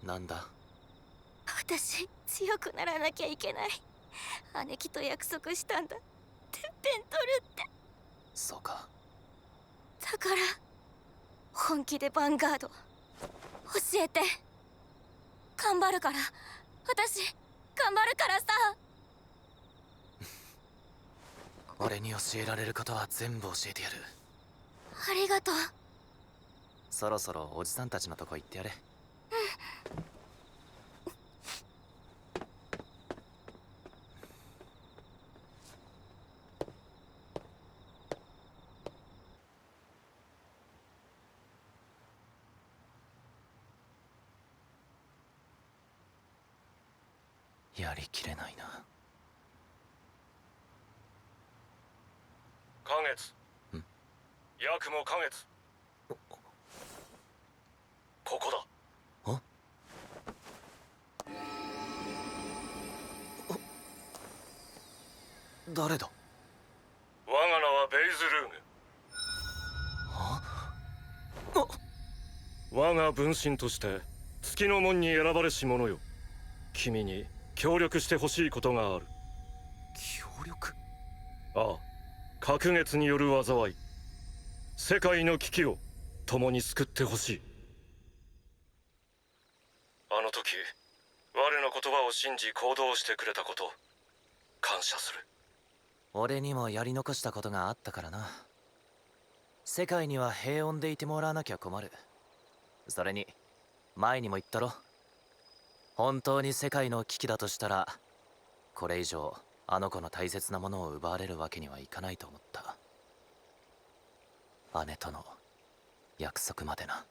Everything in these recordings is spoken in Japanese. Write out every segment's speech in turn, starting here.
なんだ。私強くならなきゃいけない。姉貴と約束したんだ。てっぺん取るって。そうか。だから本気でヴァンガード教えて。頑張るから。私頑張るからさ。俺に教えられることは全部教えてやる。ありがとう。そろそろおじさんたちのとこ行ってやれ。やりきれないな。花月。ヤクモ花月。ここだ。誰だ。我が名はベイズルーグ。我が分身として月の門に選ばれし者よ。君に協力してほしいことがある。協力？ああ、隔月による災い、世界の危機を共に救ってほしい。あの時我の言葉を信じ行動してくれたこと、感謝する。俺にもやり残したことがあったからな。世界には平穏でいてもらわなきゃ困る。それに前にも言ったろ。本当に世界の危機だとしたら、これ以上あの子の大切なものを奪われるわけにはいかないと思った。姉との約束までな。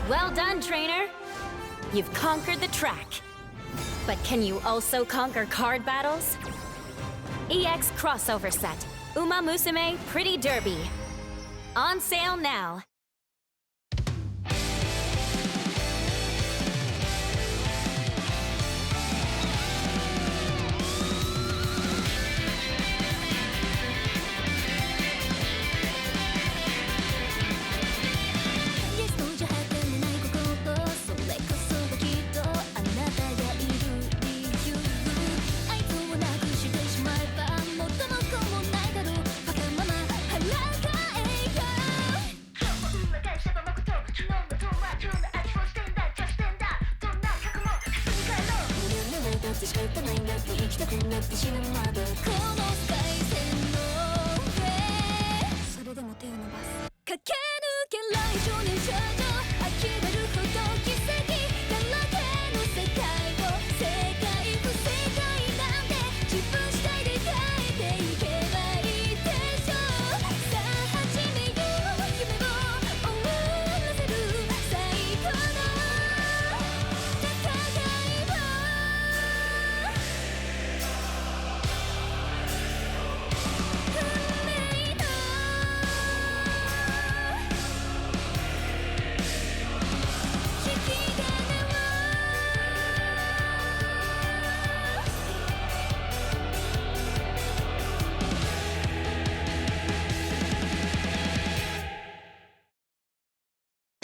Well done, trainer! You've conquered the track. But can you also conquer card battles? EX Crossover Set, Uma Musume Pretty Derby. On sale now.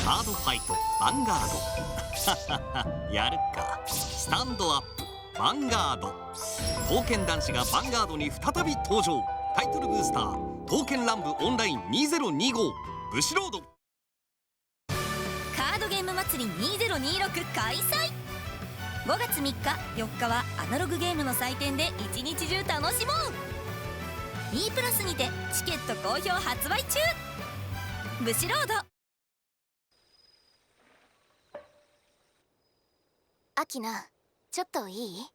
カードファイトヴァンガードやるか。スタンドアップヴァンガード。刀剣男子がヴァンガードに再び登場。タイトルブースター刀剣乱舞オンライン2025ブシロード。カードゲーム祭り2026開催。5月3日4日はアナログゲームの祭典で一日中楽しもう。 E プラスにてチケット好評発売中。ブシロード。アキナ、ちょっといい？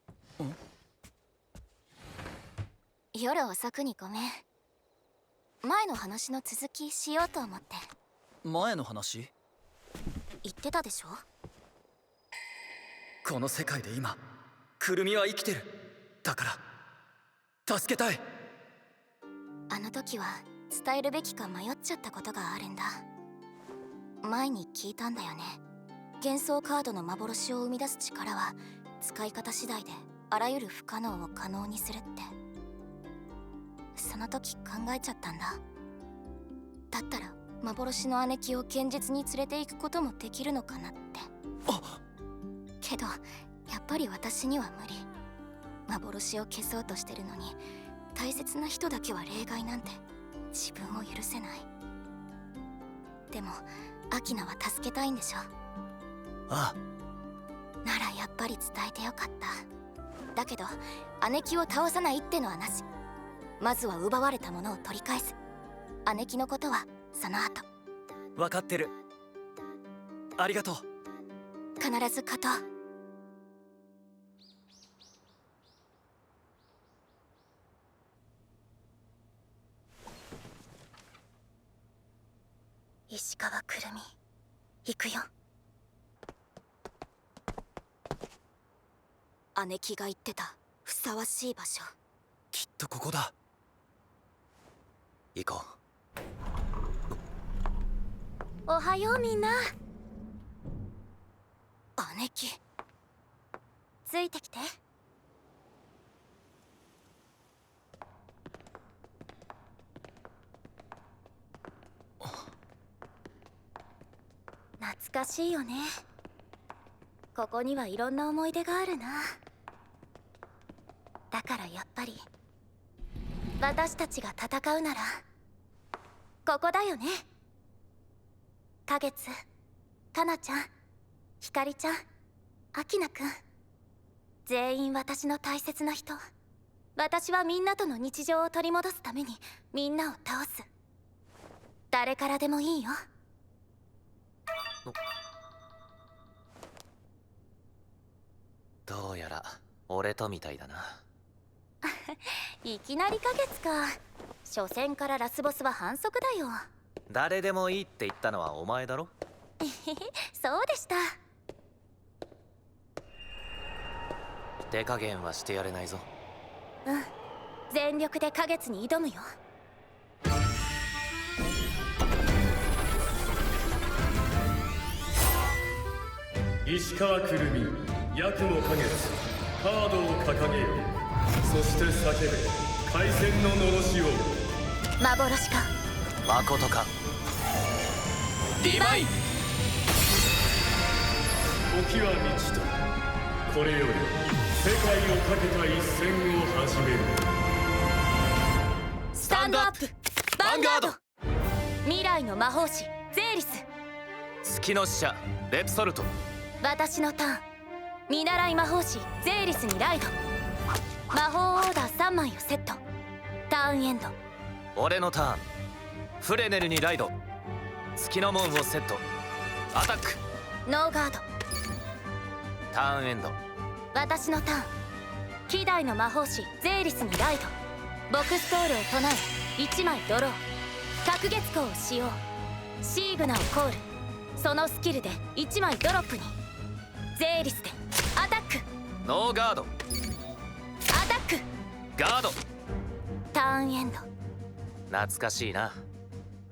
夜遅くにごめん。前の話の続きしようと思って。前の話？言ってたでしょ。この世界で今くるみは生きてる。だから助けたい。あの時は伝えるべきか迷っちゃったことがあるんだ。前に聞いたんだよね。幻想カードの幻を生み出す力は使い方次第であらゆる不可能を可能にするって。その時考えちゃったんだ。だったら幻の姉貴を現実に連れて行くこともできるのかなって。けどやっぱり私には無理。幻を消そうとしてるのに大切な人だけは例外なんて自分を許せない。でもアキナは助けたいんでしょ。あならやっぱり伝えてよかった。だけど姉貴を倒さないってのはなし。まずは奪われたものを取り返す。姉貴のことはその後。分かってる。ありがとう。必ず勝とう。石川くるみ、行くよ。姉貴が言ってたふさわしい場所。きっとここだ。行こおはようみんな。姉貴、ついてきて。懐かしいよね。ここにはいろんな思い出があるな。だからやっぱり私たちが戦うならここだよね。花月、かなちゃん、ひかりちゃん、あきなくん、全員私の大切な人。私はみんなとの日常を取り戻すためにみんなを倒す。誰からでもいいよ。どうやら俺とみたいだな。いきなり花月か。初戦からラスボスは反則だよ。誰でもいいって言ったのはお前だろ。そうでした。手加減はしてやれないぞ。うん、全力で花月に挑むよ。石川くるみ、八雲花月、カードを掲げよ。そして叫べ、海戦ののろしを。幻か誠か。ディバイン。時は満ちた。これより世界をかけた一戦を始める。スタンドアップヴァンガード。未来の魔法師ゼーリス。月の使者レプソルト。私のターン。見習い魔法師ゼーリスにライド。魔法オーダー3枚をセット。ターンエンド。俺のターン。フレネルにライド。月の門をセット。アタック。ノーガード。ターンエンド。私のターン。希代の魔法師ゼーリスにライド。ボクストールを唱え1枚ドロー。隔月光を使用。シーグナをコール。そのスキルで1枚ドロップに。ゼーリスでアタック。ノーガード。アタック。ガード。ターンエンド。懐かしいな。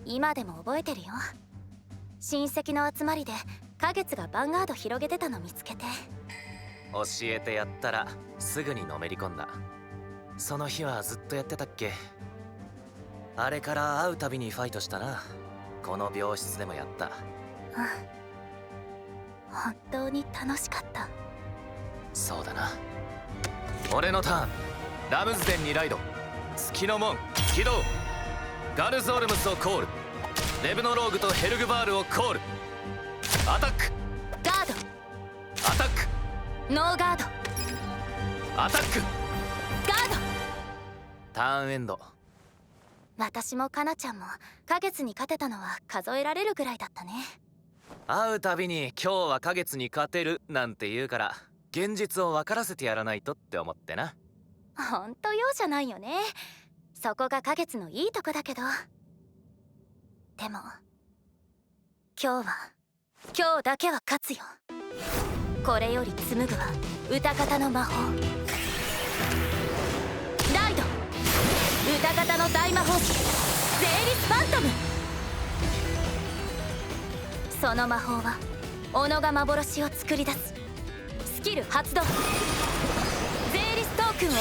今でも覚えてるよ。親戚の集まりで花月がヴァンガード広げてたの見つけて。教えてやったらすぐにのめり込んだ。その日はずっとやってたっけ。あれから会うたびにファイトしたな。この病室でもやった。本当に楽しかった。そうだな。俺のターン。ラムズデンにライド。月の門起動。ガルゾールムスをコール。レブノローグとヘルグバールをコール。アタック。ガード。アタック。ノーガード。アタック。ガード。ターンエンド。私もかなちゃんも花月に勝てたのは数えられるぐらいだったね。会うたびに今日は花月に勝てるなんて言うから現実を分からせてやらないとって思ってな。ほんと容赦ないよね。そこが花月のいいとこだけど。でも今日だけは勝つよ。これより紡ぐは歌方の魔法。ライド。歌方の大魔法師ゼーリス・ファントム。その魔法は己が幻を作り出す。スキル発動。ゼーリストークンをコー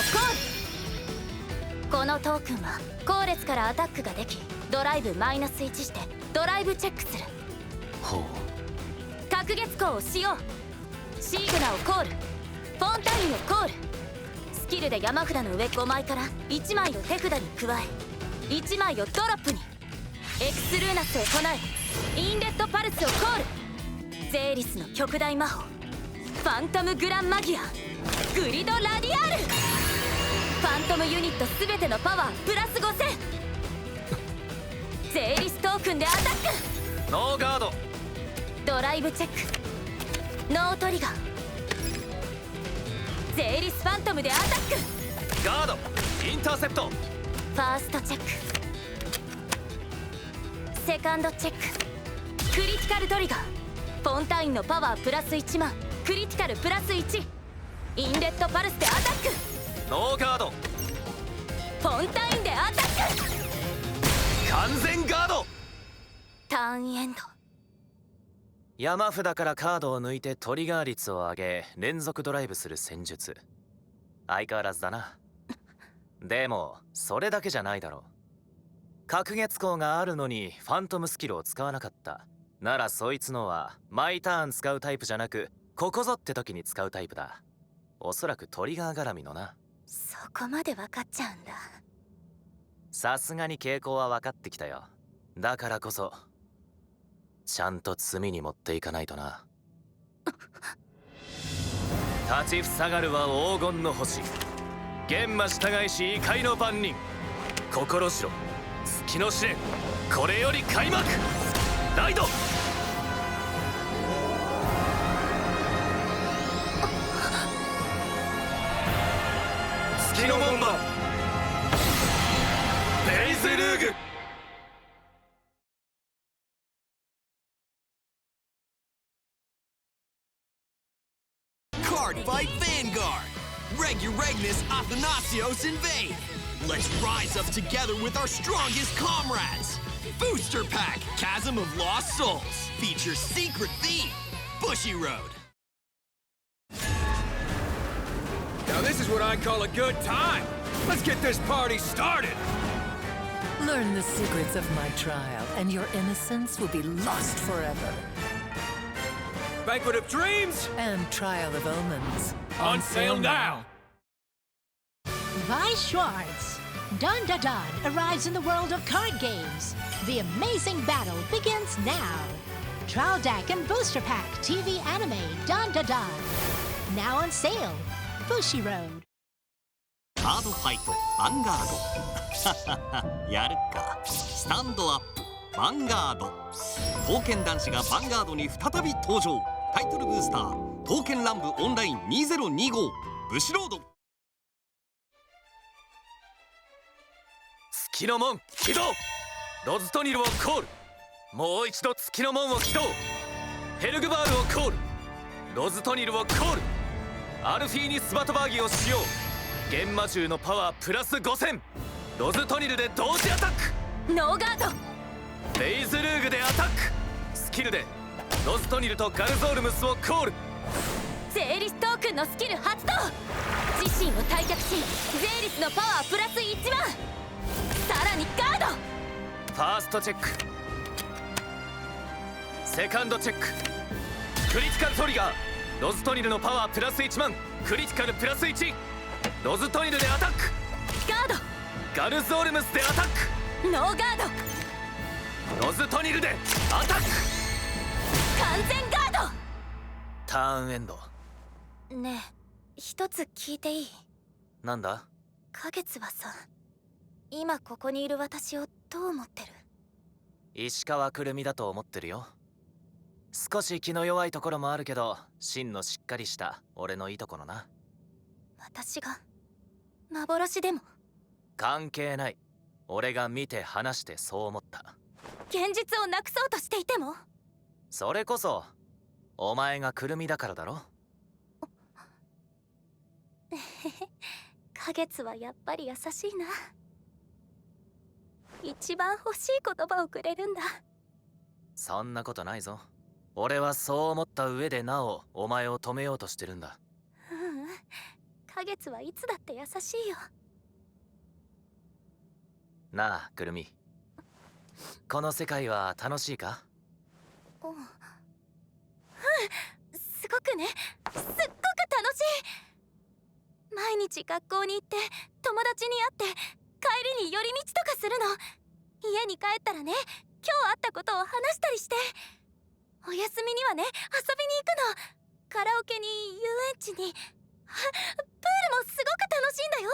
ル。このトークンは後列からアタックができドライブマイナス1してドライブチェックする。ほう。隔月光を使用。シーグナをコール。フォンタインをコール。スキルで山札の上5枚から1枚を手札に加え、1枚をドロップに。エクスルーナスを唱え、インレッドパルスをコール。ゼーリスの極大魔法、ファントムグランマギア、グリドラディアール。ファントムユニット全てのパワープラス5000。ゼーリストークンでアタック。ノーガード。ドライブチェック。ノートリガー。ゼーリスファントムでアタック。ガード。インターセプト。ファーストチェック。セカンドチェック。クリティカルトリガー。フォンタインのパワープラス1万、クリティカルプラス1。インレッドパルスでアタック。ノーガード。フォンタインでアタック。完全ガード。ターンエンド。山札からカードを抜いてトリガー率を上げ連続ドライブする戦術。相変わらずだな。でもそれだけじゃないだろう。隔月光があるのにファントムスキルを使わなかったなら、そいつのは毎ターン使うタイプじゃなく、ここぞって時に使うタイプだ。おそらくトリガー絡みのな。そこまで分かっちゃうんだ。さすがに傾向は分かってきたよ。だからこそちゃんと罪に持っていかないとな。立ちふさがるは黄金の星、玄魔従いし異界の番人。心しろ月の試練、これより開幕。ライド。月の門番ベイズルーグ。Card Fight Vanguard! Regulagnus Athanasios invade! Let's rise up together with our strongest comrades! Booster Pack Chasm of Lost Souls features secret theme Bushy Road. Now this is what I call a good time. Let's get this party started. Learn the secrets of my trial, and your innocence will be lost forever. Banquet of Dreams And Trial of Omens. on sale now. Vi Schwartz. Dun Da Dun arrives in the world of card games. The amazing battle begins now. Trial Deck and Booster Pack TV anime Dun Da Dun. Now on sale. Bushy Road. カードファイトヴァンガード。やるか。スタンドアップヴァンガード。刀剣男子がヴァンガードに再び登場。タイトルブースター刀剣乱舞オンライン2025ブシロード。月の門起動。ロズトニルをコール。もう一度月の門を起動。ヘルグバールをコール。ロズトニルをコール。アルフィーニスバトバーギを使用。玄魔獣のパワープラス5000。ロズトニルで同時アタック。ノーガード。ベイズルーグでアタック。スキルでロズトニルとガルゾールムスをコール。ゼーリストークンのスキル発動。自身を退却し、ゼーリスのパワープラス1万。さらにガード。ファーストチェック。セカンドチェック。クリティカルトリガー。ロズトニルのパワープラス1万、クリティカルプラス1。ロズトニルでアタック。ガーガルゾールムスでアタッド。ノーガード。ク。ロズトニルでアタック。完全ガーターンエンド。ド。ねえ、一つ聞いていい？なんだ？花月はさ、今ここにいる私をどう思ってる？石川くるみだと思ってるよ。少し気の弱いところもあるけど、真のしっかりした俺のいとこのな。私が幻でも？関係ない。俺が見て話してそう思った。現実をなくそうとしていても？それこそお前がくるみだからだろ。花月はやっぱり優しいな。一番欲しい言葉をくれるんだ。そんなことないぞ。俺はそう思った上でなおお前を止めようとしてるんだ。ううん、花月はいつだって優しいよ。なあくるみ、この世界は楽しいか？すごくね、すっごく楽しい。毎日学校に行って友達に会って帰りに寄り道とかするの。家に帰ったらね、今日あったことを話したりして、お休みにはね、遊びに行くの。カラオケに遊園地にプールもすごく楽しいんだよ。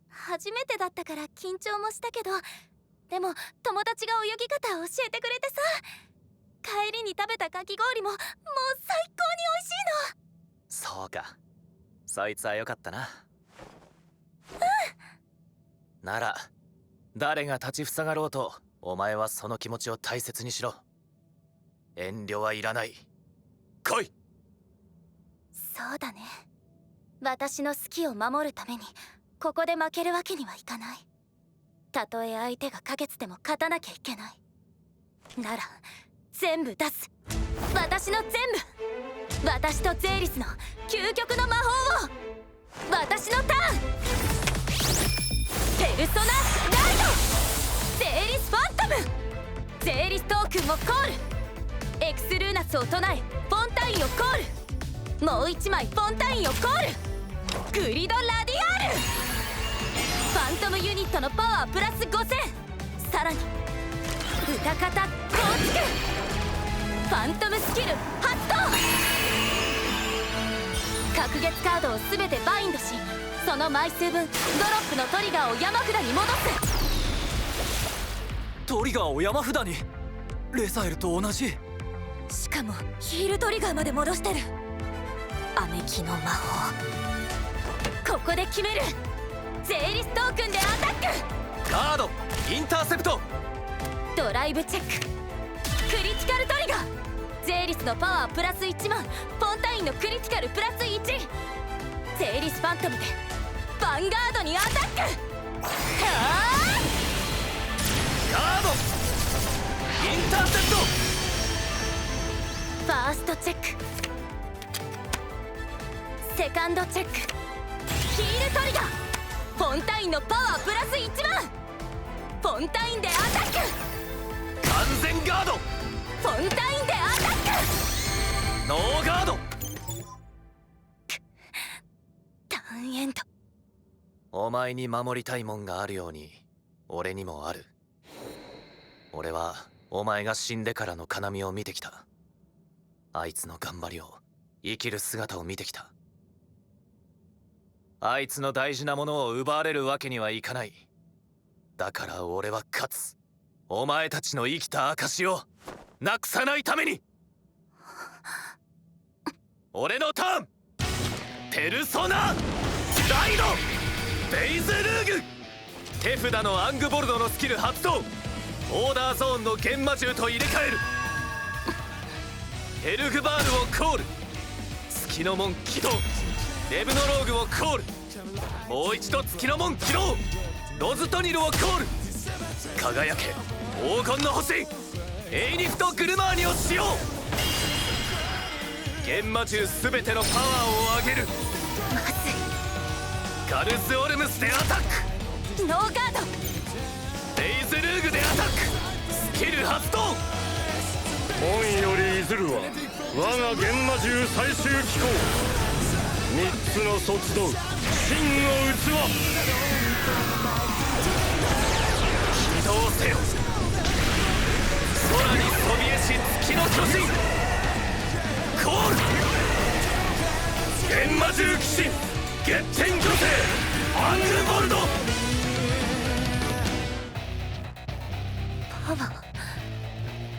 初めてだったから緊張もしたけど、でも友達が泳ぎ方を教えてくれてさ、帰りに食べたかき氷ももう最高に美味しいの。そうか、そいつはよかったな。なら誰が立ちふさがろうと、お前はその気持ちを大切にしろ。遠慮はいらない。来い。そうだね。私の好きを守るためにここで負けるわけにはいかない。たとえ相手が花月でも勝たなきゃいけない。なら全部出す。私の全部。私とゼーリスの究極の魔法を。私のターン。ペルソナライト。ゼーリスファントム。ゼーリストークンをコール。エクスルーナスを唱えフォンタインをコール。もう一枚フォンタインをコール。グリドラディアール。ファントムユニットのパワープラス5000。さらに歌方構築。ファントムスキル発動。隔月カードを全てバインドし、その枚数分ドロップのトリガーを山札に戻す。トリガーを山札に。レサエルと同じ。しかもヒールトリガーまで戻してる。アメキの魔法、ここで決める。ゼーリストークンでアタック。ガードインターセプト。ドライブチェック。クリティカルトリガー。ゼーリスのパワープラス1万、フォンタインのクリティカルプラス1。ゼーリスファントムでヴァンガードにアタック。はあ、ガードインターセプト。ファーストチェック。セカンドチェック。ヒールトリガー。フォンタインのパワープラス1万。フォンタインでアタック。完全ガード。フォンタインでアタック。ノーガード。ターンエンド。お前に守りたいもんがあるように俺にもある。俺はお前が死んでからの要を見てきた。あいつの頑張りを、生きる姿を見てきた。あいつの大事なものを奪われるわけにはいかない。だから俺は勝つ。お前たちの生きた証をなくさないために。俺のターン。ペルソナライドベイズルーグ。手札のアングボルドのスキル発動。オーダーゾーンの幻魔獣と入れ替える。ヘルグバールをコール。月の門起動。レブノローグをコール。もう一度月の門起動。ロズトニルをコール。輝け黄金の星。エイニフとグルマーニを使用。幻魔獣すべてのパワーを上げる。まずい。ガルスオルムスでアタック。ノーガード。レイズルーグでアタック。スキル発動。門よりいずるは我が幻魔獣最終機構。3つの卒動真の器。起動せよ。空にそびえし月の巨人。コール。幻魔獣騎士月天巨星アングボルド。パワー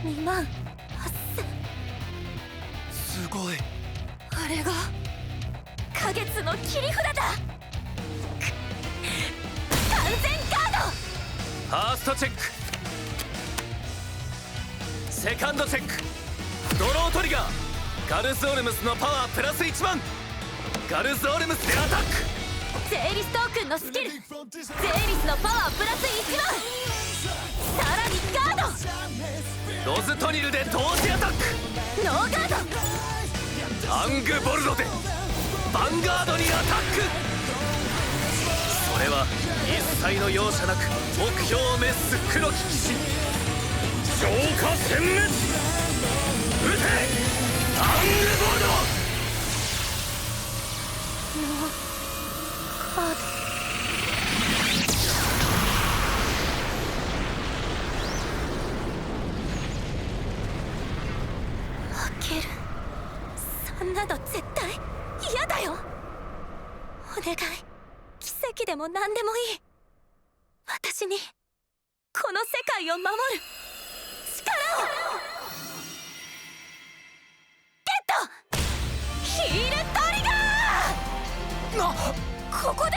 2万8000。すごい。あれが花月の切り札だ。完全ガード。ファーストチェック。セカンドチェック。ドロートリガー。ガルスオルムスのパワープラス1万。ガルスオルムスでアタック。ゼーリストークンのスキル。ゼーリスのパワープラス1万。さらにガード。ロズトニルで同時アタック。ド。ノーガード。アングボルドでヴァンガードにアタック。それは一切の容赦なく目標を滅す黒き騎士。浄化殲滅。撃てアングボルド。カード負ける。そんなの絶対嫌だよ。お願い、奇跡でも何でもいい。私にこの世界を守る力を。ゲットヒールトリガー。ここで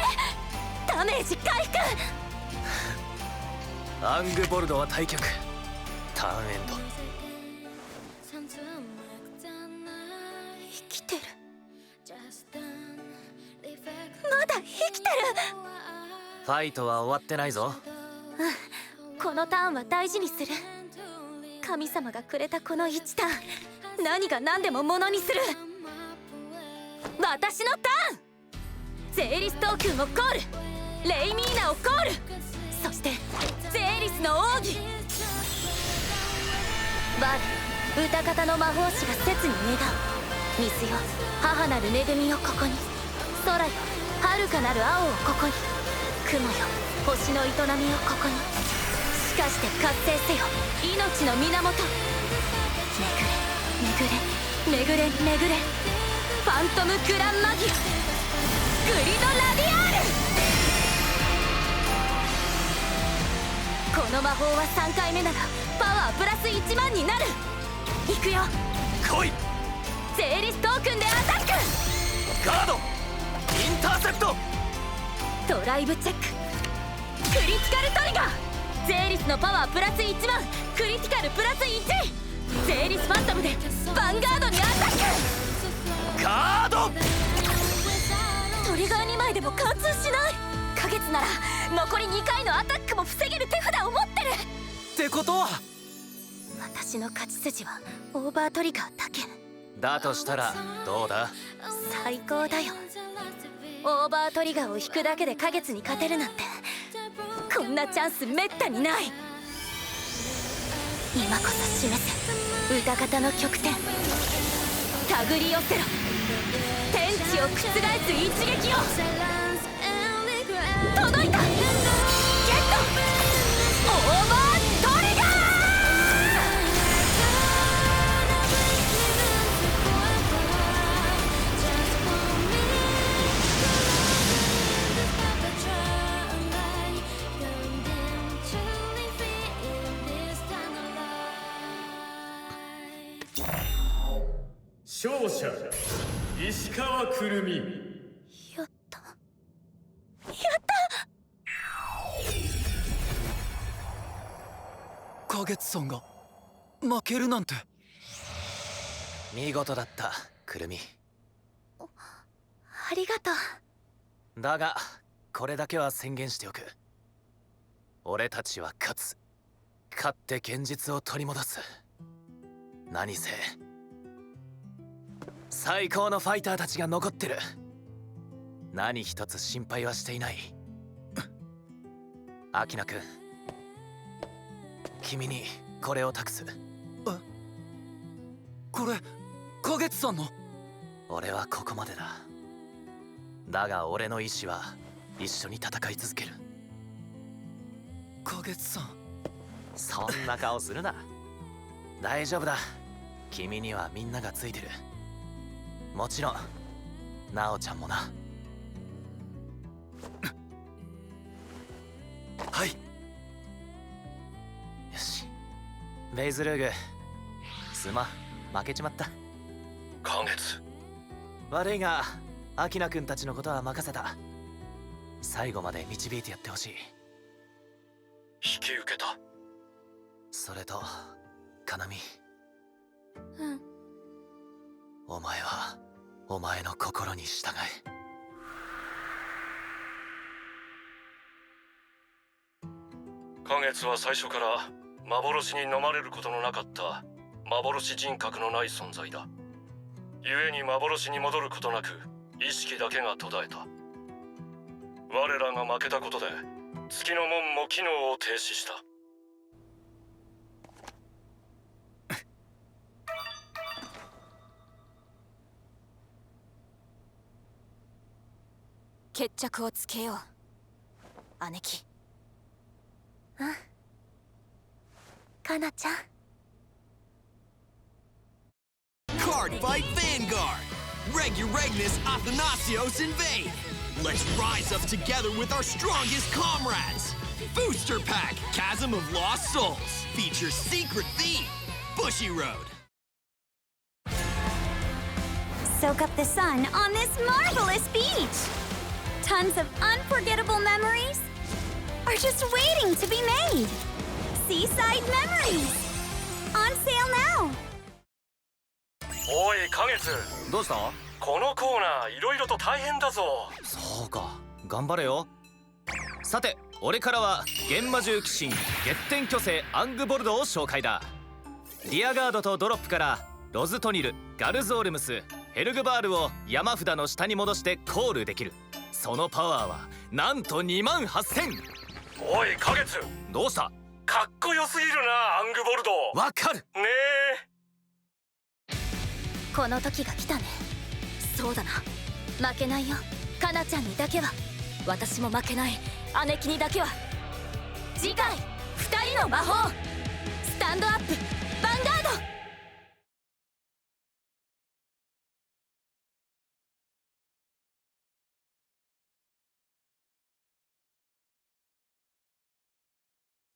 ダメージ回復。アングボルドは退却。ターンエンド。生きてる。まだ生きてる。ファイトは終わってないぞ。このターンは大事にする。神様がくれたこの1ターン、何が何でもものにする。私のターン。ゼーリストークンをコール、レイミーナをコール、そしてゼーリスの奥義。バル、歌方の魔法師が切に願う。水よ、母なる恵みをここに。空よ、遥かなる青をここに。雲よ、星の営みをここに。しかして活性せよ、命の源。巡れ巡れ巡れ巡れ、ファントムグランマギア、グリドラディアール。この魔法は3回目ならパワープラス1万になる。いくよ、来い。ゼーリストークンでアタック。ガードインターセプト。ドライブチェック、クリティカルトリガー。ゼーリスのパワープラス1万、クリティカルプラス1。ゼーリスファントムでヴァンガードにアタック。ガード。トリガー2枚でも貫通しない。花月なら残り2回のアタックも防げる手札を持ってる。ってことは私の勝ち筋はオーバートリガーだけ。だとしたらどうだ。最高だよ。オーバートリガーを引くだけで花月に勝てるなんて、こんなチャンスめったにない。今こそ示せ、歌方の極点。手繰り寄せろ、天地を覆す一撃を。届いた。ゲットオーバートリガー。勝者石川くるみ。やったやった。花月さんが負けるなんて。見事だったくるみ。ありがとう。だがこれだけは宣言しておく。俺たちは勝つ。勝って現実を取り戻す。何せ最高のファイターたちが残ってる。何一つ心配はしていない。アキナ君、君にこれを託す。これ花月さんの。俺はここまでだ。だが俺の意志は一緒に戦い続ける。花月さん、そんな顔するな。大丈夫だ。君にはみんながついてる。もちろんナオちゃんもな。はい。よし、ベイズルーグ、すまん、負けちまった。花月、悪いがアキナ君たちのことは任せた。最後まで導いてやってほしい。引き受けた。それとカナミ、うん。お前はお前の心に従え。花月は最初から幻に飲まれることのなかった幻人格のない存在だ。故に幻に戻ることなく意識だけが途絶えた。我らが負けたことで月の門も機能を停止した。決着をつけよう姉貴。うんかなちゃん。 Card Fight Vanguard! Regulus Athanasios invade! Let's rise up together with our strongest comrades! Booster Pack Chasm of Lost Souls features secret theme Bushy Road. Soak up the sun on this marvelous beach! Tons of unforgettable memories are just waiting to be made! Seaside Memories! On sale now! おい花月、どうした？このコーナーいろいろと大変だぞ。そうか、頑張れよ。さて、俺からは幻魔獣鬼神月天巨星アングボルドを紹介だ。リアガードとドロップからロズトニル、ガルズオルムス、ヘルグバールを山札の下に戻してコールできる。そのパワーはなんと28000。おい花月、どうした？かっこよすぎるなアングボルド。わかるねえ。この時が来たね。そうだな、負けないよかなちゃんにだけは。私も負けない姉貴にだけは。次回2人の魔法